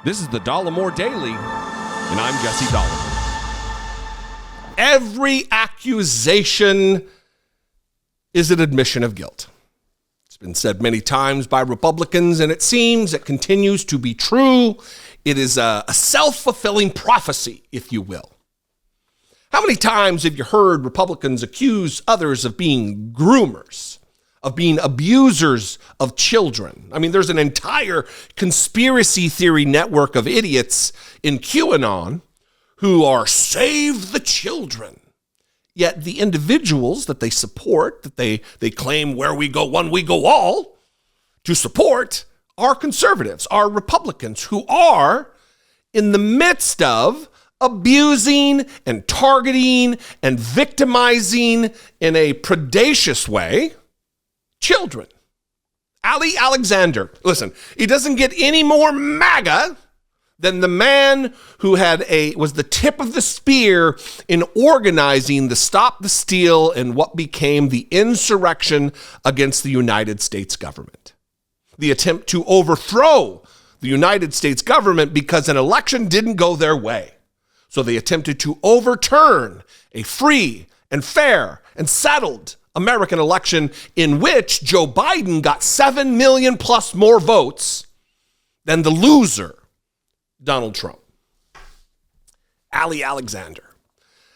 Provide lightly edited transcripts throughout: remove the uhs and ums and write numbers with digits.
This is the Dollemore Daily, and I'm Jesse Dollemore. Every accusation is an admission of guilt. It's been said many times by Republicans, and it seems it continues to be true. It is a self-fulfilling prophecy, if you will. How many times have you heard Republicans accuse others of being groomers, of being abusers of children? I mean, there's an entire conspiracy theory network of idiots in QAnon who are save the children. Yet the individuals that they support, that they claim where we go one, we go all, to support are conservatives, are Republicans who are in the midst of abusing and targeting and victimizing in a predacious way children. Ali Alexander, listen, he doesn't get any more MAGA than the man who was the tip of the spear in organizing the Stop the Steal and what became the insurrection against the United States government. The attempt to overthrow the United States government because an election didn't go their way. So they attempted to overturn a free and fair and settled American election in which Joe Biden got 7 million plus more votes than the loser, Donald Trump. Ali Alexander.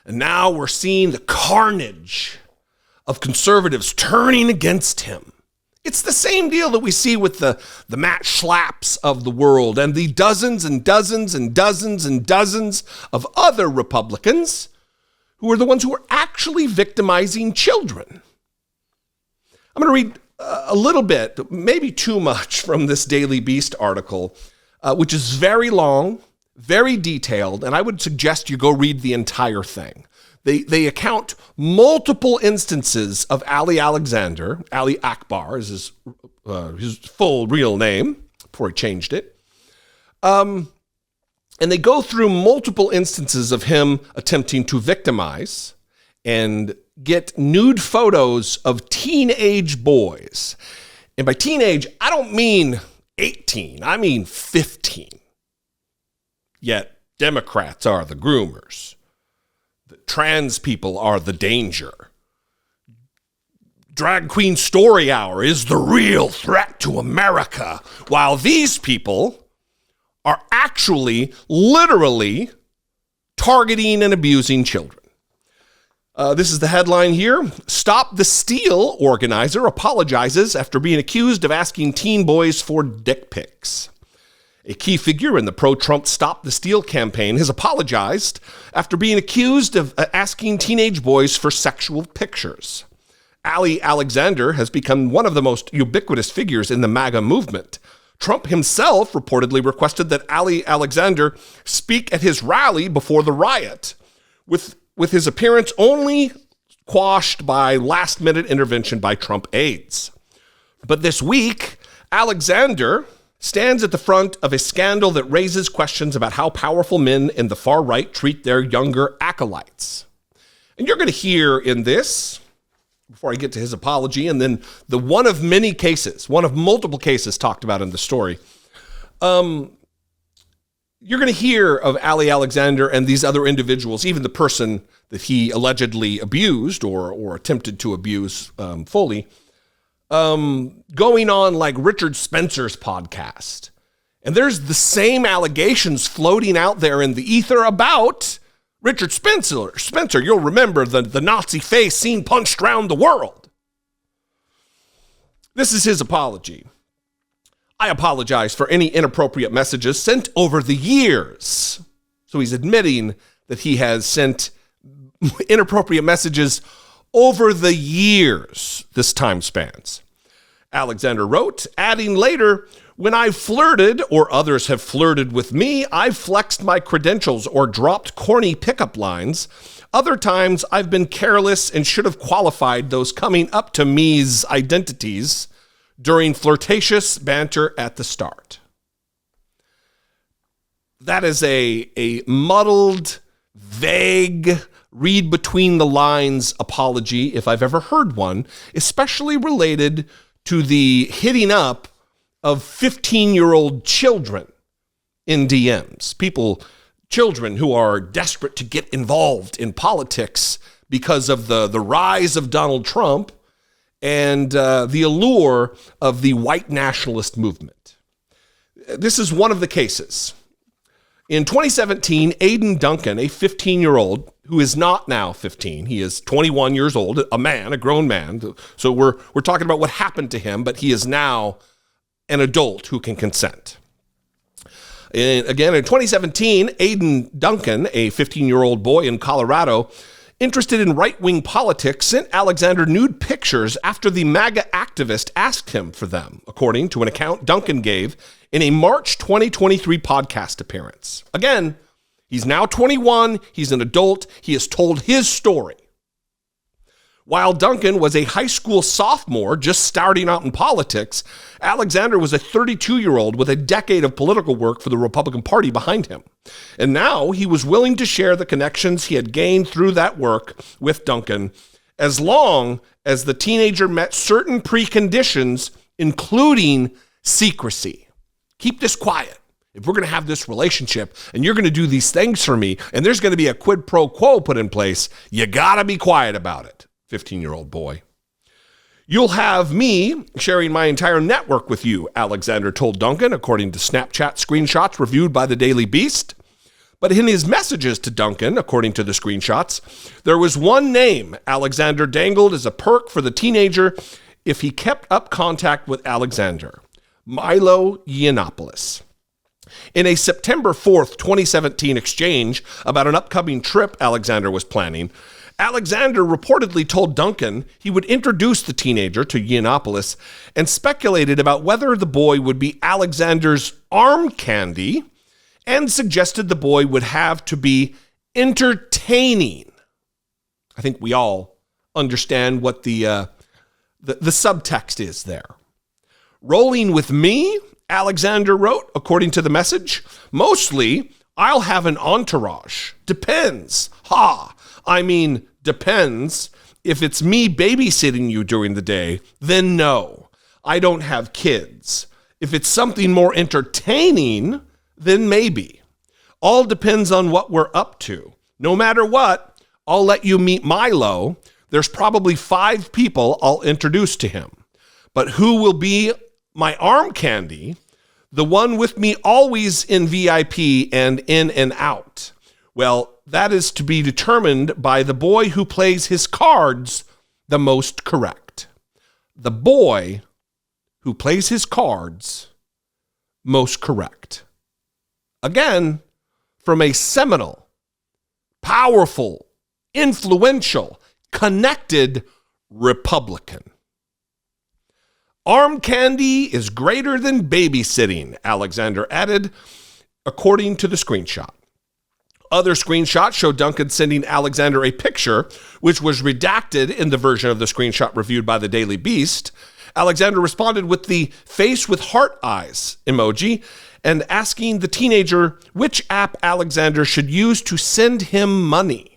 And now we're seeing the carnage of conservatives turning against him. It's the same deal that we see with the Matt Schlapps of the world and the dozens and dozens and dozens and dozens of other Republicans who are the ones who are actually victimizing children. I'm going to read a little bit, maybe too much, from this Daily Beast article, which is very long, very detailed, and I would suggest you go read the entire thing. They account multiple instances of Ali Alexander. Ali Akbar is his full real name before he changed it. And they go through multiple instances of him attempting to victimize and get nude photos of teenage boys. And by teenage, I don't mean 18, I mean 15. Yet Democrats are the groomers. The trans people are the danger. Drag Queen Story Hour is the real threat to America, while these people are actually, literally targeting and abusing children. This is the headline here. Stop the Steal organizer apologizes after being accused of asking teen boys for dick pics. A key figure in the pro-Trump Stop the Steal campaign has apologized after being accused of asking teenage boys for sexual pictures. Ali Alexander has become one of the most ubiquitous figures in the MAGA movement. Trump himself reportedly requested that Ali Alexander speak at his rally before the riot, with his appearance only quashed by last-minute intervention by Trump aides. But this week, Alexander stands at the front of a scandal that raises questions about how powerful men in the far right treat their younger acolytes. And you're going to hear in this, before I get to his apology, and then the one of multiple cases talked about in the story, you're going to hear of Ali Alexander and these other individuals, even the person that he allegedly abused or attempted to abuse fully, going on like Richard Spencer's podcast. And there's the same allegations floating out there in the ether about Richard Spencer, you'll remember the Nazi face seen punched around the world. This is his apology. I apologize for any inappropriate messages sent over the years. So he's admitting that he has sent inappropriate messages over the years this time spans. Alexander wrote, adding later, when I've flirted or others have flirted with me, I've flexed my credentials or dropped corny pickup lines. Other times I've been careless and should have qualified those coming up to me's identities during flirtatious banter at the start. That is a muddled, vague, read between the lines apology, if I've ever heard one, especially related to the hitting up of 15-year-old children in DMs. Children who are desperate to get involved in politics because of the rise of Donald Trump and the allure of the white nationalist movement. This is one of the cases. In 2017, Aiden Duncan, a 15-year-old who is not now 15, he is 21 years old, a grown man. So we're talking about what happened to him, but he is now an adult who can consent. In 2017, Aiden Duncan, a 15-year-old boy in Colorado, interested in right-wing politics, sent Alexander nude pictures after the MAGA activist asked him for them, according to an account Duncan gave in a March 2023 podcast appearance. Again, he's now 21, he's an adult, he has told his story. While Duncan was a high school sophomore just starting out in politics, Alexander was a 32-year-old with a decade of political work for the Republican Party behind him. And now he was willing to share the connections he had gained through that work with Duncan, as long as the teenager met certain preconditions, including secrecy. Keep this quiet. If we're going to have this relationship and you're going to do these things for me and there's going to be a quid pro quo put in place, you got to be quiet about it. 15-year-old boy. You'll have me sharing my entire network with you, Alexander told Duncan, according to Snapchat screenshots reviewed by the Daily Beast. But in his messages to Duncan, according to the screenshots, there was one name Alexander dangled as a perk for the teenager if he kept up contact with Alexander: Milo Yiannopoulos. In a September 4th, 2017 exchange about an upcoming trip Alexander was planning, Alexander reportedly told Duncan he would introduce the teenager to Yiannopoulos and speculated about whether the boy would be Alexander's arm candy and suggested the boy would have to be entertaining. I think we all understand what the subtext is there. Rolling with me, Alexander wrote, according to the message, mostly I'll have an entourage. Depends. Depends. If it's me babysitting you during the day, then no, I don't have kids. If it's something more entertaining, then maybe. All depends on what we're up to. No matter what, I'll let you meet Milo. There's probably 5 people I'll introduce to him. But who will be my arm candy? The one with me always in VIP and in and out. Well, that is to be determined by the boy who plays his cards the most correct. The boy who plays his cards most correct. Again, from a seminal, powerful, influential, connected Republican. Arm candy is greater than babysitting, Alexander added, according to the screenshot. Other screenshots show Duncan sending Alexander a picture, which was redacted in the version of the screenshot reviewed by the Daily Beast. Alexander responded with the face with heart eyes emoji and asking the teenager which app Alexander should use to send him money.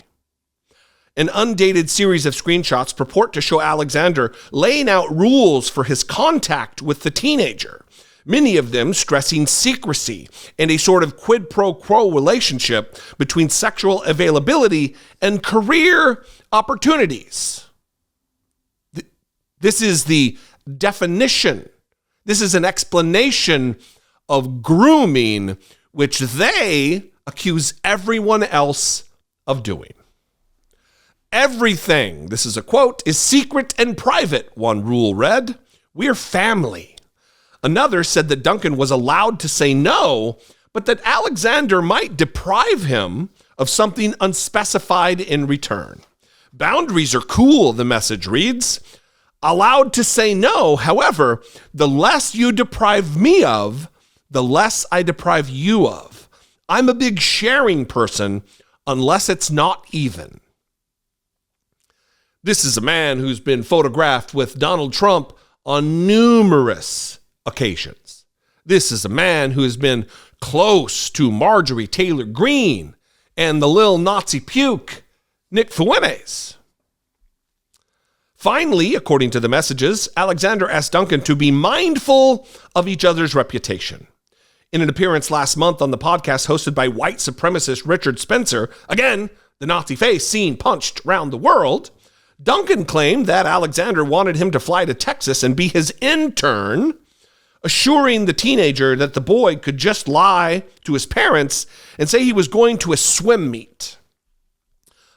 An undated series of screenshots purport to show Alexander laying out rules for his contact with the teenager, many of them stressing secrecy and a sort of quid pro quo relationship between sexual availability and career opportunities. This is the definition. This is an explanation of grooming, which they accuse everyone else of doing. Everything, this is a quote, is secret and private, one rule read. We're family. Another said that Duncan was allowed to say no, but that Alexander might deprive him of something unspecified in return. Boundaries are cool, the message reads. Allowed to say no, however, the less you deprive me of, the less I deprive you of. I'm a big sharing person, unless it's not even. This is a man who's been photographed with Donald Trump on numerous occasions. This is a man who has been close to Marjorie Taylor Greene and the lil Nazi puke, Nick Fuentes. Finally, according to the messages, Alexander asked Duncan to be mindful of each other's reputation. In an appearance last month on the podcast hosted by white supremacist Richard Spencer, again, the Nazi face seen punched around the world, Duncan claimed that Alexander wanted him to fly to Texas and be his intern, assuring the teenager that the boy could just lie to his parents and say he was going to a swim meet.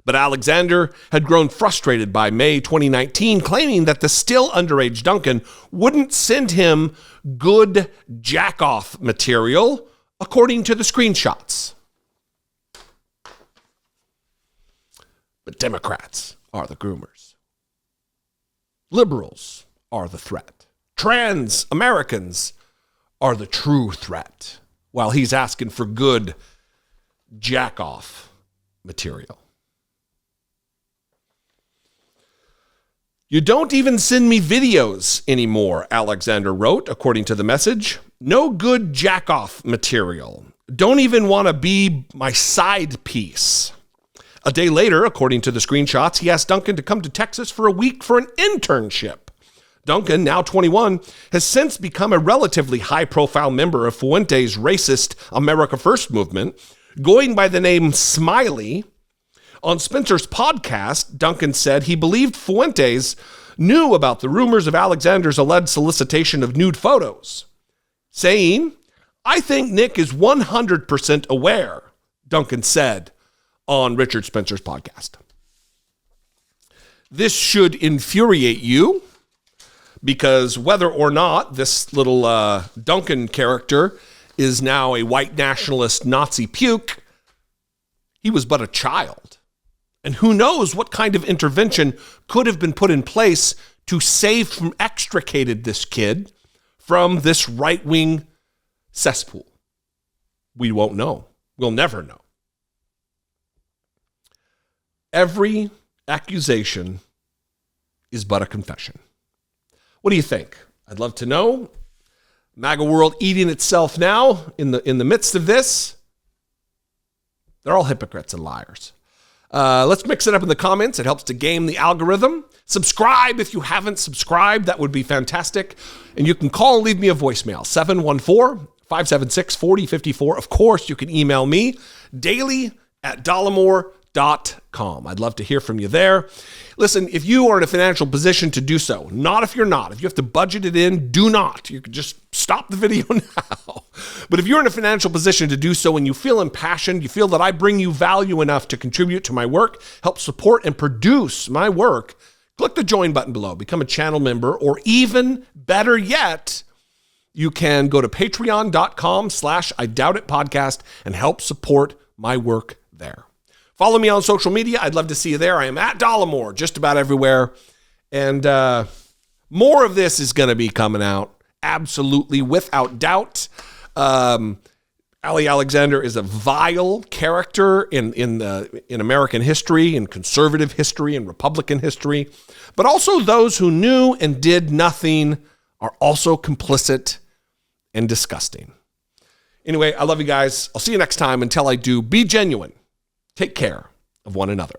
But Alexander had grown frustrated by May 2019, claiming that the still underage Duncan wouldn't send him good jack-off material, according to the screenshots. But Democrats are the groomers. Liberals are the threat. Trans Americans are the true threat, while he's asking for good jack-off material. You don't even send me videos anymore, Alexander wrote, according to the message. No good jack-off material. Don't even want to be my side piece. A day later, according to the screenshots, he asked Duncan to come to Texas for a week for an internship. Duncan, now 21, has since become a relatively high-profile member of Fuentes' racist America First movement, going by the name Smiley. On Spencer's podcast, Duncan said he believed Fuentes knew about the rumors of Alexander's alleged solicitation of nude photos, saying, "I think Nick is 100% aware," Duncan said on Richard Spencer's podcast. This should infuriate you, because whether or not this little Duncan character is now a white nationalist Nazi puke, he was but a child. And who knows what kind of intervention could have been put in place to extricated this kid from this right-wing cesspool. We won't know. We'll never know. Every accusation is but a confession. What do you think? I'd love to know. MAGA world eating itself now in the midst of this. They're all hypocrites and liars. Let's mix it up in the comments. It helps to game the algorithm. Subscribe if you haven't subscribed. That would be fantastic. And you can call and leave me a voicemail, 714-576-4054. Of course, you can email me, daily@dollemore.com. I'd love to hear from you there. Listen, if you are in a financial position to do so, not if you're not. If you have to budget it in, do not. You can just stop the video now. But if you're in a financial position to do so and you feel impassioned, you feel that I bring you value enough to contribute to my work, help support and produce my work, click the join button below, become a channel member, or even better yet, you can go to patreon.com/IDoubtItPodcast and help support my work there. Follow me on social media. I'd love to see you there. I am at Dollemore, just about everywhere. And more of this is going to be coming out, absolutely, without doubt. Ali Alexander is a vile character in American history, in conservative history, in Republican history. But also those who knew and did nothing are also complicit and disgusting. Anyway, I love you guys. I'll see you next time. Until I do, be genuine. Take care of one another.